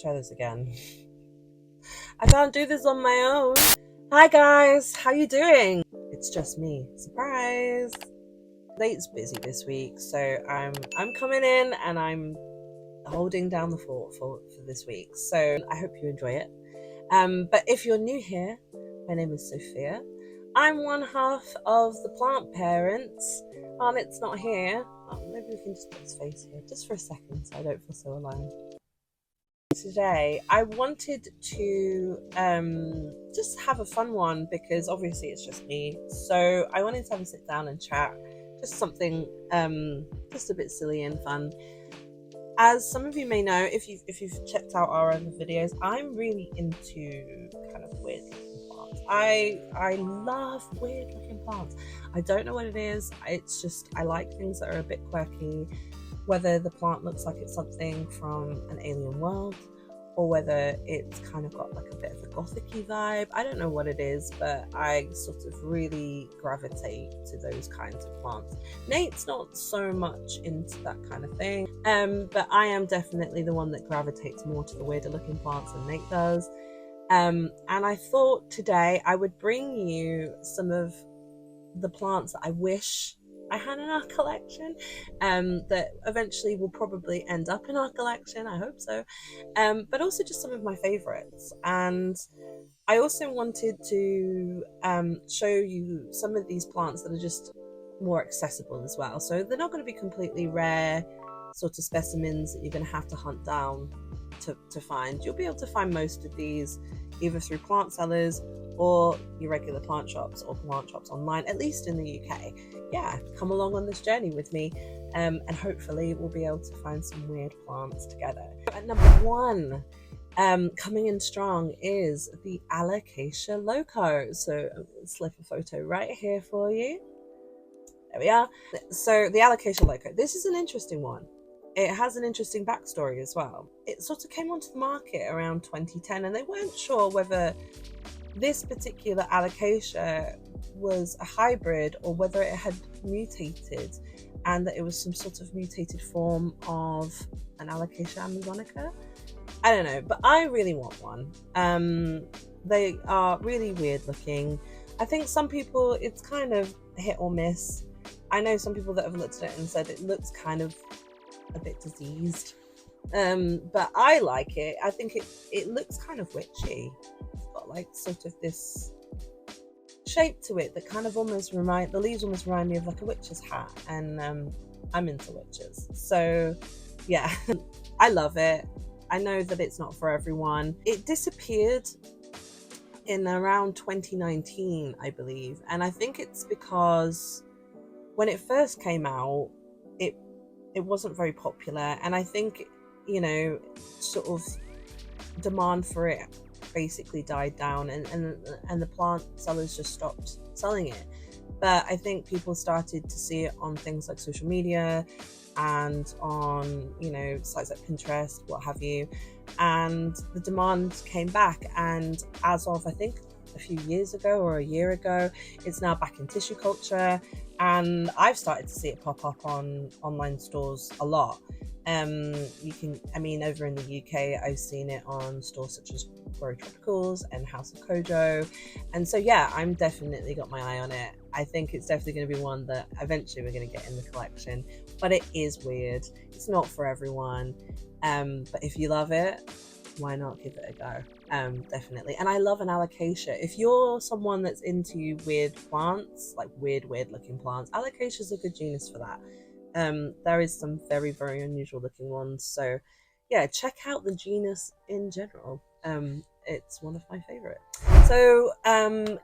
Let's try this again. I can't do this on my own. Hi guys, how you doing? It's just me. Surprise! Nate's busy this week, so I'm coming in and I'm holding down the fort for this week. So I hope you enjoy it. But if you're new here, my name is Sophia. I'm one half of the plant parents. Arnat's not here. Maybe we can just put his face here just for a second so I don't feel so alone. Today I wanted to just have a fun one because obviously it's just me, so I wanted to have a sit down and chat, just something just a bit silly and fun. As some of you may know, if you've checked out our other videos, I'm really into kind of weird looking plants. I love weird looking plants. I don't know what it is, it's just I like things that are a bit quirky, whether the plant looks like it's something from an alien world or whether it's kind of got like a bit of a gothic-y vibe. I don't know what it is, but I sort of really gravitate to those kinds of plants. Nate's not so much into that kind of thing, but I am definitely the one that gravitates more to the weirder looking plants than Nate does. And I thought today I would bring you some of the plants that I wish I had in our collection, that eventually will probably end up in our collection, I hope so, but also just some of my favorites. And I also wanted to show you some of these plants that are just more accessible as well, so they're not going to be completely rare sort of specimens that you're going to have to hunt down to find. You'll be able to find most of these either through plant sellers or your regular plant shops or plant shops online, at least in the UK. Yeah, come along on this journey with me, and hopefully we'll be able to find some weird plants together. At number one, coming in strong, is the Alocasia Loco. So I'm going to slip a photo right here for you. There we are. So the Alocasia Loco, this is an interesting one. It has an interesting backstory as well. It sort of came onto the market around 2010 and they weren't sure whether this particular alocasia was a hybrid or whether it had mutated and that it was some sort of mutated form of an Alocasia amazonica. I don't know, but I really want one. They are really weird looking. I think some people, it's kind of hit or miss. I know some people that have looked at it and said it looks kind of a bit diseased, but I like it. I think it looks kind of witchy. It's got like sort of this shape to it that kind of almost the leaves almost remind me of like a witch's hat, and I'm into witches, so yeah. I love it. I know that it's not for everyone. It disappeared in around 2019, I believe, and I think it's because when it first came out, it wasn't very popular, and I think, you know, sort of demand for it basically died down, and the plant sellers just stopped selling it. But I think people started to see it on things like social media and on, you know, sites like Pinterest, what have you, and the demand came back, and as of I think a few years ago or a year ago, it's now back in tissue culture, and I've started to see it pop up on online stores a lot. You can, I mean, over in the UK, I've seen it on stores such as Grow Tropicals and House of Kojo, and so yeah, I'm definitely got my eye on it. I think it's definitely going to be one that eventually we're going to get in the collection, but it is weird. It's not for everyone, but if you love it, why not give it a go? Definitely. And I love an Alocasia. If you're someone that's into weird plants, like weird looking plants, Alocasia is a good genus for that. There is some very, very unusual looking ones, so yeah, check out the genus in general. It's one of my favorites. So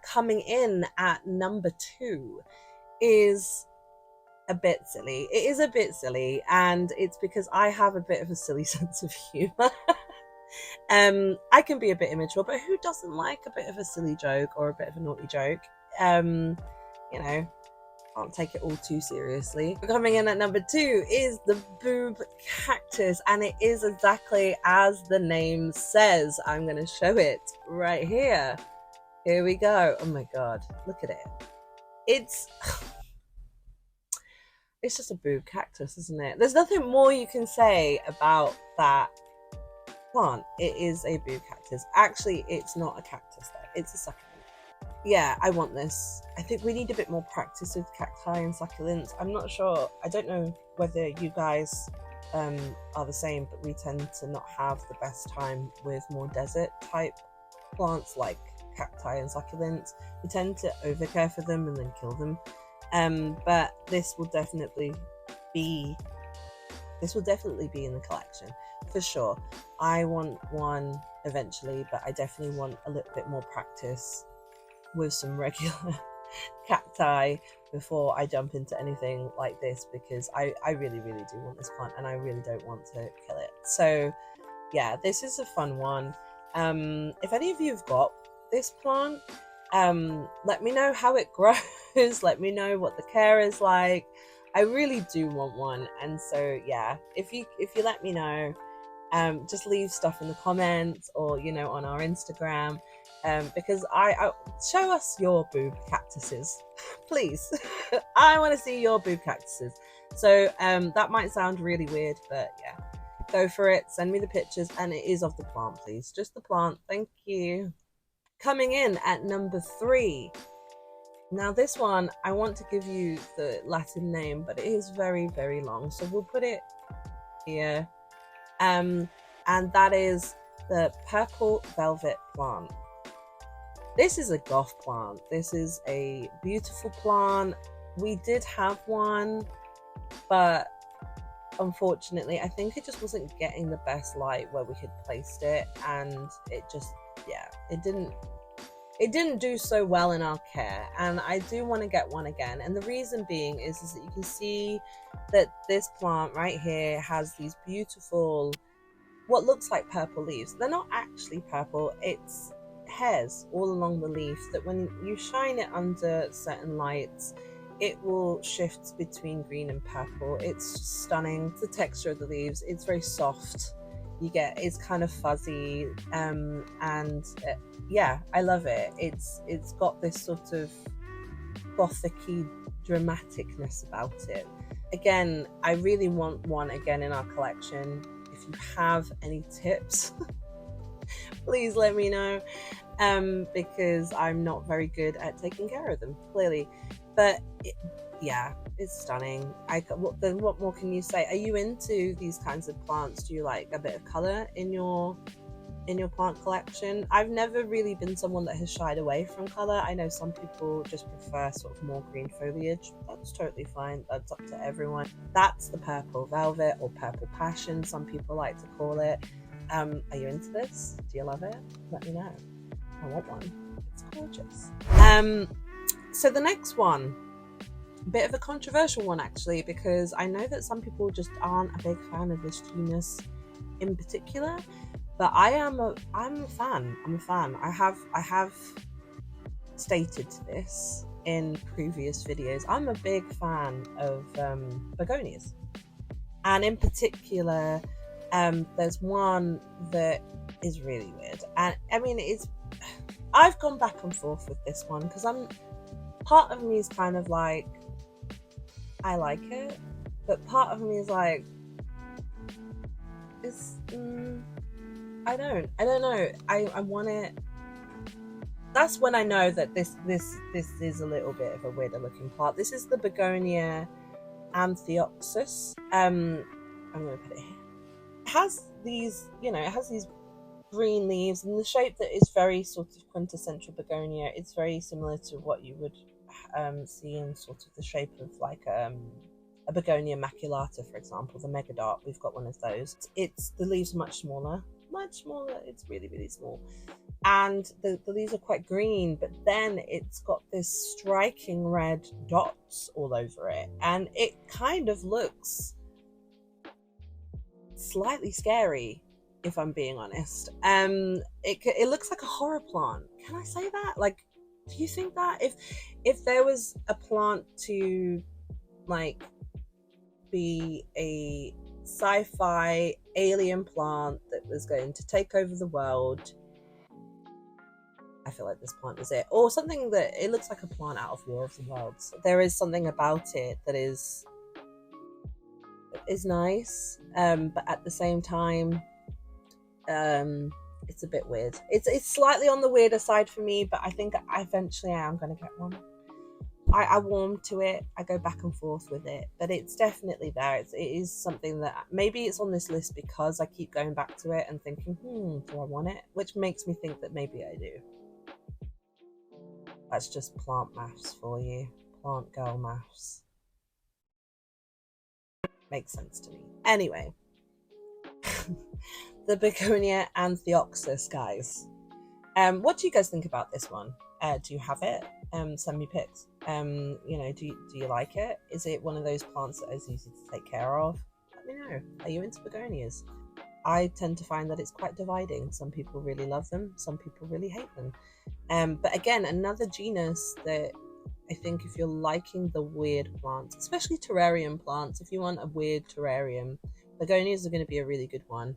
coming in at number 2 is a bit silly. It is a bit silly, and it's because I have a bit of a silly sense of humor. I can be a bit immature, but who doesn't like a bit of a silly joke or a bit of a naughty joke? You know, can't take it all too seriously. Coming in at number 2 is the boob cactus, and it is exactly as the name says. I'm going to show it right here. Here we go. Oh my god, look at it. It's just a boob cactus, isn't it? There's nothing more you can say about that plant. It is a boob cactus. Actually, it's not a cactus though, it's a succulent. Yeah, I want this. I think we need a bit more practice with cacti and succulents. I'm not sure, I don't know whether you guys are the same, but we tend to not have the best time with more desert type plants like cacti and succulents. We tend to overcare for them and then kill them. But this will definitely be in the collection for sure. I want one eventually, but I definitely want a little bit more practice with some regular cacti before I jump into anything like this, because I really do want this plant and I really don't want to kill it. So yeah, this is a fun one. If any of you have got this plant, let me know how it grows. Let me know what the care is like. I really do want one, and so yeah, if you let me know, just leave stuff in the comments or on our Instagram, because I show us your boob cactuses please. I want to see your boob cactuses. So that might sound really weird, but yeah, go for it. Send me the pictures, and it is of the plant, please, just the plant. Thank you. Coming in at number 3. Now this one, I want to give you the Latin name, but it is very long, so we'll put it here. And that is the purple velvet plant. This is a goth plant. This is a beautiful plant. We did have one, but unfortunately I think it just wasn't getting the best light where we had placed it, and it just, yeah, it didn't do so well in our care, and I do want to get one again. And the reason being is that you can see that this plant right here has these beautiful, what looks like purple leaves. They're not actually purple, it's hairs all along the leaf that when you shine it under certain lights, it will shift between green and purple. It's stunning. The texture of the leaves, it's very soft. It's kind of fuzzy, yeah, I love it. It's got this sort of gothic-y dramaticness about it. Again, I really want one again in our collection. If you have any tips, please let me know, because I'm not very good at taking care of them, clearly. But yeah, it's stunning. What more can you say? Are you into these kinds of plants? Do you like a bit of color in your plant collection? I've never really been someone that has shied away from color. I know some people just prefer sort of more green foliage. That's totally fine. That's up to everyone. That's the purple velvet, or purple passion, some people like to call it. Are you into this? Do you love it? Let me know. I want one. It's gorgeous. So the next one, a bit of a controversial one actually, because I know that some people just aren't a big fan of this genus in particular, but I'm a fan. I'm a fan. I have stated this in previous videos. I'm a big fan of begonias, and in particular, there's one that is really weird. And I mean, I've gone back and forth with this one, because part of me is kind of like, I like it, but part of me is like, I don't know. I want it. That's when I know that this is a little bit of a weirder looking plant. This is the begonia Anthoxys. I'm gonna put it here. It has these, green leaves, and the shape that is very sort of quintessential begonia. It's very similar to what you would see in sort of the shape of like a begonia maculata, for example, the megadart. We've got one of those. The leaves are much smaller. It's really small, and the leaves are quite green, but then it's got this striking red dots all over it, and it kind of looks slightly scary, if I'm being honest. It looks like a horror plant. Can I say that? Like, do you think that if there was a plant to like be a sci-fi alien plant that was going to take over the world, I feel like this plant is it. Or something that it looks like a plant out of War of the Worlds. There is something about it that is nice, but at the same time, It's a bit weird. It's slightly on the weirder side for me, but I think eventually I am going to get one. I warm to it. I go back and forth with it, but it's definitely there. It is something that maybe it's on this list because I keep going back to it and thinking, do I want it? Which makes me think that maybe I do. That's just plant maths for you. Plant girl maths. Makes sense to me. Anyway, the begonia anthoxys, guys. What do you guys think about this one? Do you have it? Send me pics. You know, do you like it? Is it one of those plants that is easy to take care of? Let me know. Are you into begonias? I tend to find that it's quite dividing. Some people really love them, some people really hate them. But again, another genus that I think if you're liking the weird plants, especially terrarium plants, if you want a weird terrarium, begonias are going to be a really good one.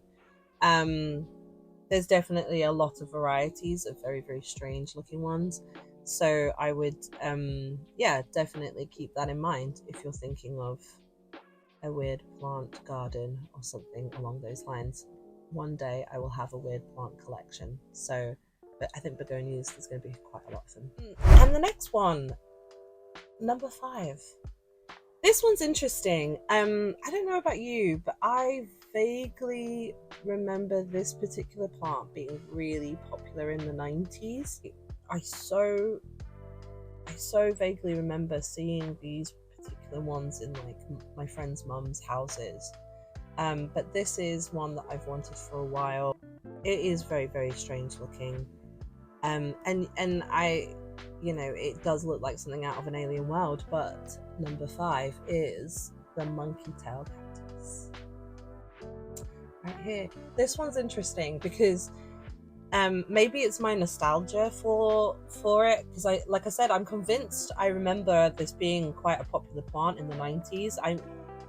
There's definitely a lot of varieties of very, very strange looking ones. So I would, yeah, definitely keep that in mind if you're thinking of a weird plant garden or something along those lines. One day I will have a weird plant collection. So, but I think begonias, there's going to be quite a lot of them. And the next one, number 5. This one's interesting. I don't know about you, but I vaguely remember this particular plant being really popular in the 90s. I so vaguely remember seeing these particular ones in like my friends' mums' houses. But this is one that I've wanted for a while. It is very, very strange looking. And I, you know, it does look like something out of an alien world, but number 5 is the monkey tail cactus. Right here. This one's interesting because maybe it's my nostalgia for it, because like I said, I'm convinced I remember this being quite a popular plant in the 90s.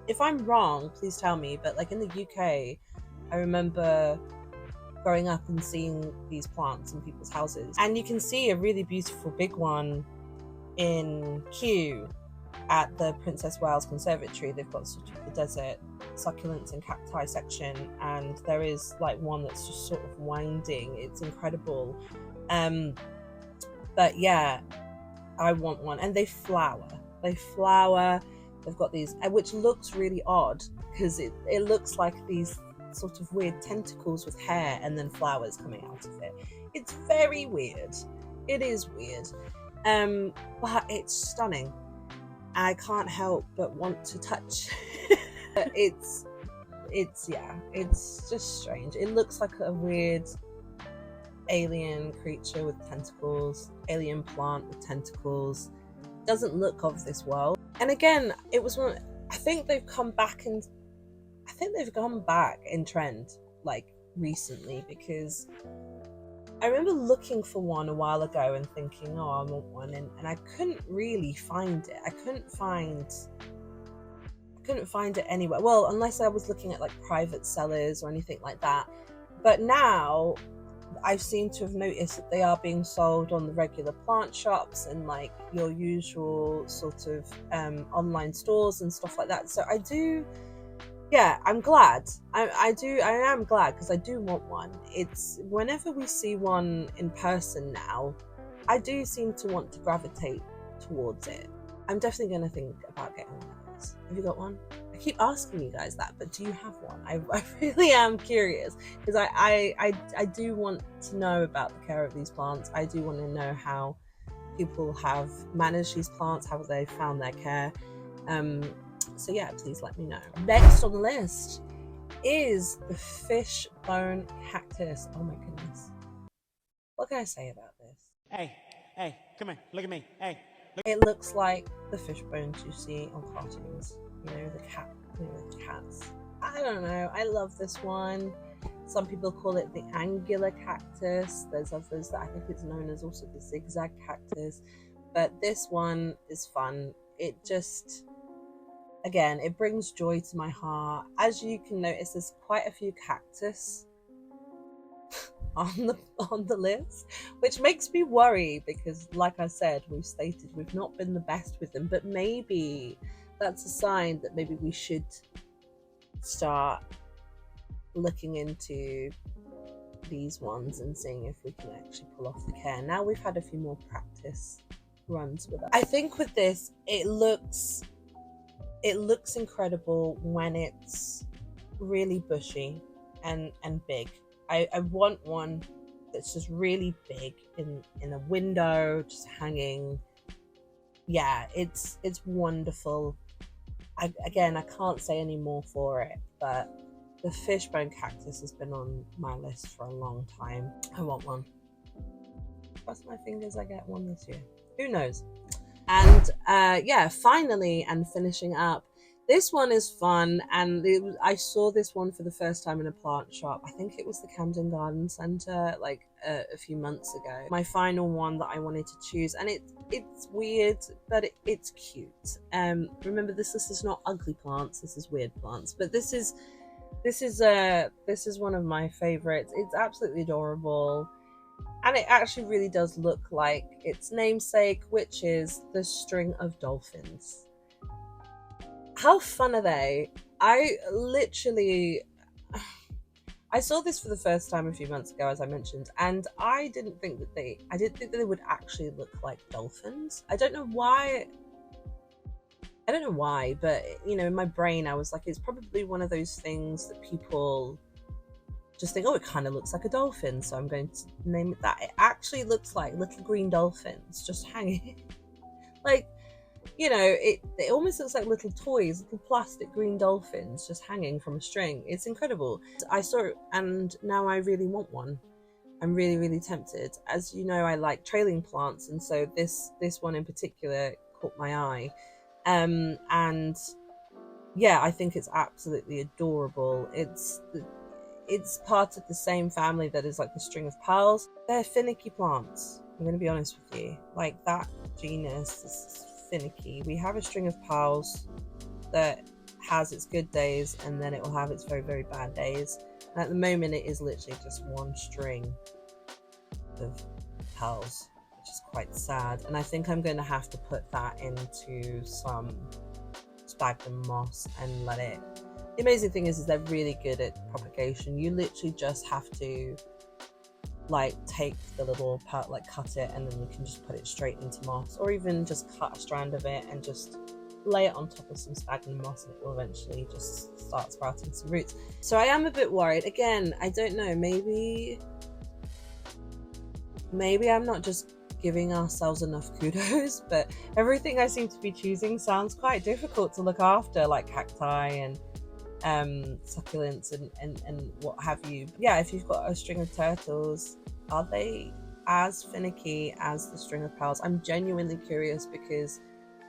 If I'm wrong, please tell me, but like in the UK, I remember growing up and seeing these plants in people's houses, and you can see a really beautiful big one in Kew at the Princess Wales Conservatory. They've got sort of the desert succulents and cacti section, and there is like one that's just sort of winding. It's incredible. But yeah, I want one. And they flower. They've got these, which looks really odd because it looks like these sort of weird tentacles with hair and then flowers coming out of it. It's very weird. It is weird. But it's stunning. I can't help but want to touch. it's just strange. It looks like a weird alien creature with tentacles, alien plant with tentacles. Doesn't look of this world. And again, it was one. I think they've come back in trend like recently, because I remember looking for one a while ago and thinking, oh, I want one, and I couldn't really find it. I couldn't find it anywhere. Well, unless I was looking at like private sellers or anything like that. But now I seem to have noticed that they are being sold on the regular plant shops and like your usual sort of online stores and stuff like that. So I do, yeah, I'm glad. I am glad, because I do want one. It's whenever we see one in person now, I do seem to want to gravitate towards it. I'm definitely going to think about getting one of those. Have you got one? I keep asking you guys that, but do you have one? I really am curious, because I do want to know about the care of these plants. I do want to know how people have managed these plants, how they found their care. So yeah, please let me know. Next on the list is the fishbone cactus. Oh my goodness. What can I say about this? Hey, come here, look at me, hey. It looks like the fishbones you see on cartoons. You know, the cats. I don't know. I love this one. Some people call it the angular cactus. There's others that I think it's known as also the zigzag cactus. But this one is fun. It just, again, it brings joy to my heart. As you can notice, there's quite a few cactus on the list, which makes me worry, because like I said, we've not been the best with them. But maybe that's a sign that maybe we should start looking into these ones and seeing if we can actually pull off the care. Now we've had a few more practice runs with it. I think with this, it looks incredible when it's really bushy and big. I want one that's just really big in a window, just hanging. Yeah, it's wonderful. I can't say any more for it, but the fishbone cactus has been on my list for a long time. I want one. Cross my fingers I get one this year. Who knows? And yeah, finally, and finishing up, this one is fun, and I saw this one for the first time in a plant shop. I think it was the Camden Garden Centre, like a few months ago. My final one that I wanted to choose, and it's weird, but it's cute. Remember, this is not ugly plants. This is weird plants, but this is one of my favorites. It's absolutely adorable. And it actually really does look like its namesake, which is the string of dolphins. How fun are they? I saw this for the first time a few months ago, as I mentioned, and I didn't think that they would actually look like dolphins. I don't know why, but you know, in my brain I was like, it's probably one of those things that people just think, oh, it kind of looks like a dolphin, so I'm going to name it that. It actually looks like little green dolphins just hanging. Like, you know, it almost looks like little toys, little plastic green dolphins just hanging from a string. It's incredible. I saw it and now I really want one. I'm really, really tempted. As you know, I like trailing plants, and so this one in particular caught my eye. And yeah, I think it's absolutely adorable. It's part of the same family that is like the string of pearls. They're finicky plants. I'm going to be honest with you. Like, that genus is finicky. We have a string of pearls that has its good days, and then it will have its very, very bad days. And at the moment, it is literally just one string of pearls, which is quite sad. And I think I'm going to have to put that into some sphagnum moss and let it. The amazing thing is they're really good at propagation. You literally just have to like take the little part, like cut it, and then you can just put it straight into moss, or even just cut a strand of it and just lay it on top of some sphagnum moss, and it will eventually just start sprouting some roots. So I am a bit worried. Again, I don't know, maybe I'm not just giving ourselves enough kudos, but everything I seem to be choosing sounds quite difficult to look after, like cacti and succulents and what have you. Yeah, if you've got a string of turtles, are they as finicky as the string of pearls? I'm genuinely curious, because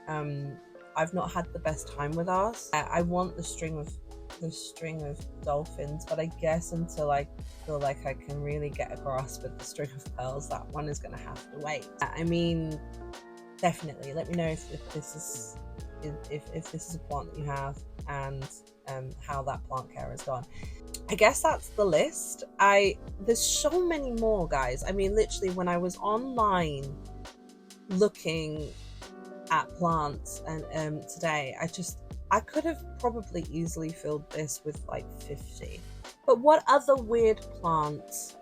I've not had the best time with ours. I want the string of dolphins, but I guess until I feel like I can really get a grasp of the string of pearls, that one is going to have to wait. I mean, definitely let me know if this is a plant that you have, and how that plant care has gone. I guess that's the list. There's so many more, guys. I mean, literally, when I was online looking at plants and today, I could have probably easily filled this with like 50. But what other weird plants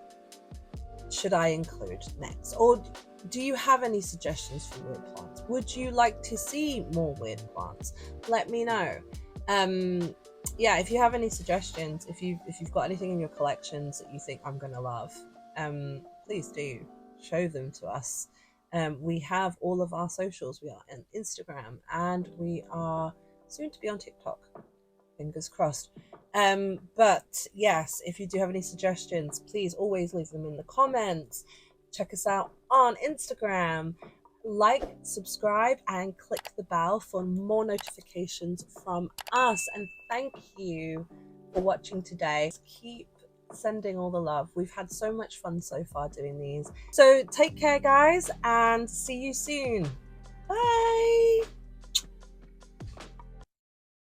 should I include next? Or do you have any suggestions for weird plants? Would you like to see more weird plants? Let me know. Yeah, if you have any suggestions, if you've got anything in your collections that you think I'm gonna love, please do show them to us. We have all of our socials. We are on Instagram, and we are soon to be on TikTok. Fingers crossed. But yes, if you do have any suggestions, please always leave them in the comments. Check us out on Instagram. Like, subscribe, and click the bell for more notifications from us. And thank you for watching today. Keep sending all the love. We've had so much fun so far doing these. So take care, guys, and see you soon. Bye.